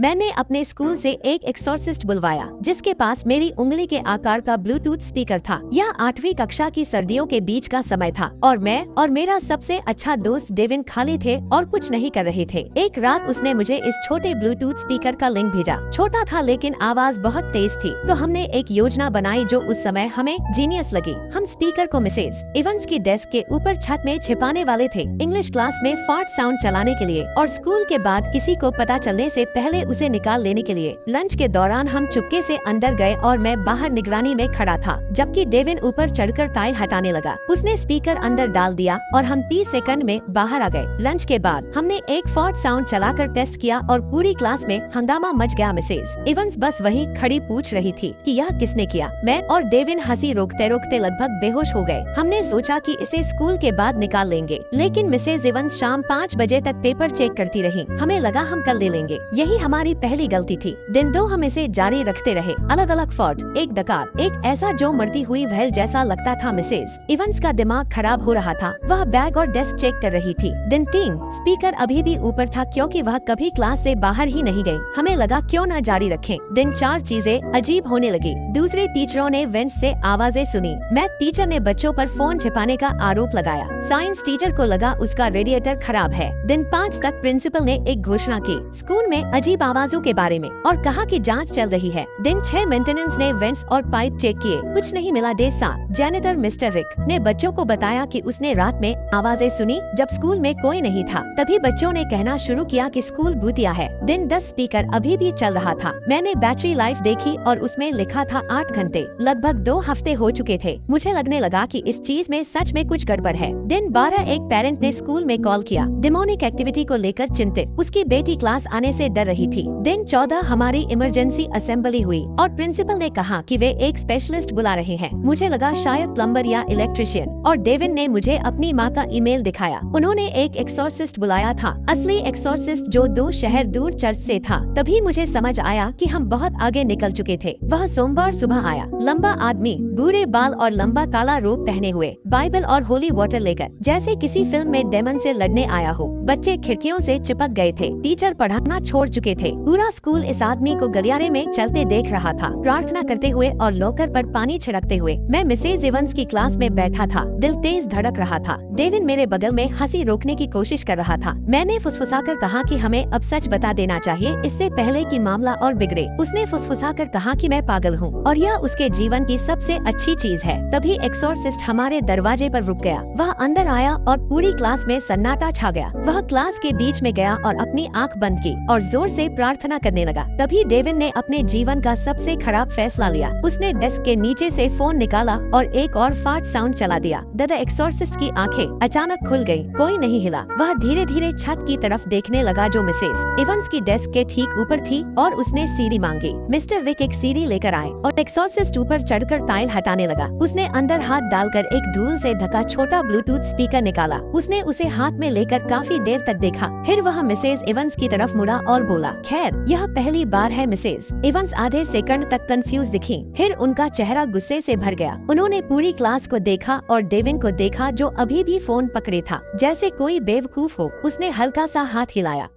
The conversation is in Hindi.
मैंने अपने स्कूल से एक एक्सोर्सिस्ट बुलवाया जिसके पास मेरी उंगली के आकार का ब्लूटूथ स्पीकर था। यह 8वीं कक्षा की सर्दियों के बीच का समय था और मैं और मेरा सबसे अच्छा दोस्त डेविन खाली थे और कुछ नहीं कर रहे थे। एक रात उसने मुझे इस छोटे ब्लूटूथ स्पीकर का लिंक भेजा। छोटा था लेकिन आवाज बहुत तेज थी, तो हमने एक योजना बनाई जो उस समय हमें जीनियस लगी। हम स्पीकर को मिसेज इवंस की डेस्क के ऊपर छत में छिपाने वाले थे, इंग्लिश क्लास में फार्ट साउंड चलाने के लिए और स्कूल के बाद किसी को पता चलने से पहले उसे निकाल लेने के लिए। लंच के दौरान हम चुपके से अंदर गए और मैं बाहर निगरानी में खड़ा था, जबकि डेविन ऊपर चढ़कर टाइल हटाने लगा। उसने स्पीकर अंदर डाल दिया और हम 30 सेकंड में बाहर आ गए। लंच के बाद हमने एक फार्ट साउंड चलाकर टेस्ट किया और पूरी क्लास में हंगामा मच गया। मिसेज इवंस बस वहीं खड़ी पूछ रही थी कि यह किसने किया। मैं और डेविन हंसी रोकते रोकते लगभग बेहोश हो गए। हमने सोचा कि इसे स्कूल के बाद निकाल लेंगे, लेकिन मिसेज इवंस शाम 5 बजे तक पेपर चेक करती रही। हमें लगा हम कल ले लेंगे। यही हमारी पहली गलती थी। दिन 2 हम इसे जारी रखते रहे। अलग अलग फॉर्ट, एक डकार, एक ऐसा जो मरती हुई व्हेल जैसा लगता था। मिसेज इवंस का दिमाग खराब हो रहा था। वह बैग और डेस्क चेक कर रही थी। दिन 3 स्पीकर अभी भी ऊपर था क्योंकि वह कभी क्लास से बाहर ही नहीं गई। हमें लगा क्यों न जारी रखें। दिन 4 चीजें अजीब होने लगी। दूसरे टीचरों ने वेंट से आवाजें सुनी। मैथ टीचर ने बच्चों पर फोन छिपाने का आरोप लगाया। साइंस टीचर को लगा उसका रेडिएटर खराब है। दिन 5 तक प्रिंसिपल ने एक घोषणा की स्कूल में अजीब आवाजों के बारे में और कहा कि जांच चल रही है। दिन 6 मेंटेनेंस ने वेंट्स और पाइप चेक किए, कुछ नहीं मिला। डे 7 जैनिटर मिस्टर रिक ने बच्चों को बताया कि उसने रात में आवाजें सुनी जब स्कूल में कोई नहीं था। तभी बच्चों ने कहना शुरू किया कि स्कूल भूतिया है। दिन 10 स्पीकर अभी भी चल रहा था। मैंने बैटरी लाइफ देखी और उसमें लिखा था 8 घंटे। लगभग 2 हफ्ते हो चुके थे। मुझे लगने लगा कि इस चीज में सच में कुछ गड़बड़ है। दिन 12 एक पेरेंट ने स्कूल में कॉल किया, डिमोनिक एक्टिविटी को लेकर चिंतित। उसकी बेटी क्लास आने से डर रही थी। दिन 14 हमारी इमरजेंसी असेंबली हुई और प्रिंसिपल ने कहा कि वे एक स्पेशलिस्ट बुला रहे हैं। मुझे लगा शायद प्लम्बर या इलेक्ट्रिशियन, और डेविन ने मुझे अपनी माँ का ईमेल दिखाया। उन्होंने एक एक्सोर्सिस्ट बुलाया था, असली एक्सोर्सिस्ट जो 2 शहर दूर चर्च से था। तभी मुझे समझ आया कि हम बहुत आगे निकल चुके थे। वह सोमवार सुबह आया, लंबा आदमी, भूरे बाल और लंबा काला रोब पहने हुए, बाइबल और होली वाटर लेकर, जैसे किसी फिल्म में डेमन से लड़ने आया हो। बच्चे खिड़कियों से चिपक गए थे। टीचर पढ़ाना छोड़ चुके थे। पूरा स्कूल इस आदमी को गलियारे में चलते देख रहा था, प्रार्थना करते हुए और लॉकर पर पानी छिड़कते हुए। मैं मिसेज इवंस की क्लास में बैठा था, दिल तेज धड़क रहा था। डेविन मेरे बगल में हंसी रोकने की कोशिश कर रहा था। मैंने फुसफुसाकर कहा कि हमें अब सच बता देना चाहिए, इससे पहले कि मामला और बिगड़े। उसने फुसफुसाकर कहा कि मैं पागल हूँ और यह उसके जीवन की सबसे अच्छी चीज है। तभी एक्सोर्सिस्ट हमारे दरवाजे पर रुक गया। वह अंदर आया और पूरी क्लास में सन्नाटा छा गया। वह क्लास के बीच में गया और अपनी आंख बंद की और जोर से प्रार्थना करने लगा। तभी डेविन ने अपने जीवन का सबसे खराब फैसला लिया। उसने डेस्क के नीचे से फोन निकाला और एक और फार्ट साउंड चला दिया। द एक्सोर्सिस्ट की आंखें अचानक खुल गईं। कोई नहीं हिला। वह धीरे धीरे छत की तरफ देखने लगा जो मिसेज इवंस की डेस्क के ठीक ऊपर थी और उसने सीढ़ी मांगी। मिस्टर रिक एक सीढ़ी लेकर आए और एक्सोर्सिस्ट ऊपर चढ़कर टाइल हटाने लगा। उसने अंदर हाथ डालकर एक धूल से ढका छोटा ब्लूटूथ स्पीकर निकाला। उसने उसे हाथ में लेकर काफी देर तक देखा। फिर वह मिसेज इवंस की तरफ मुड़ा और बोला, खैर यह पहली बार है। मिसेज इवंस आधे सेकंड तक कंफ्यूज दिखी, फिर उनका चेहरा गुस्से से भर गया। उन्होंने पूरी क्लास को देखा और डेविन को देखा जो अभी भी फोन पकड़े था, जैसे कोई बेवकूफ हो। उसने हल्का सा हाथ हिलाया।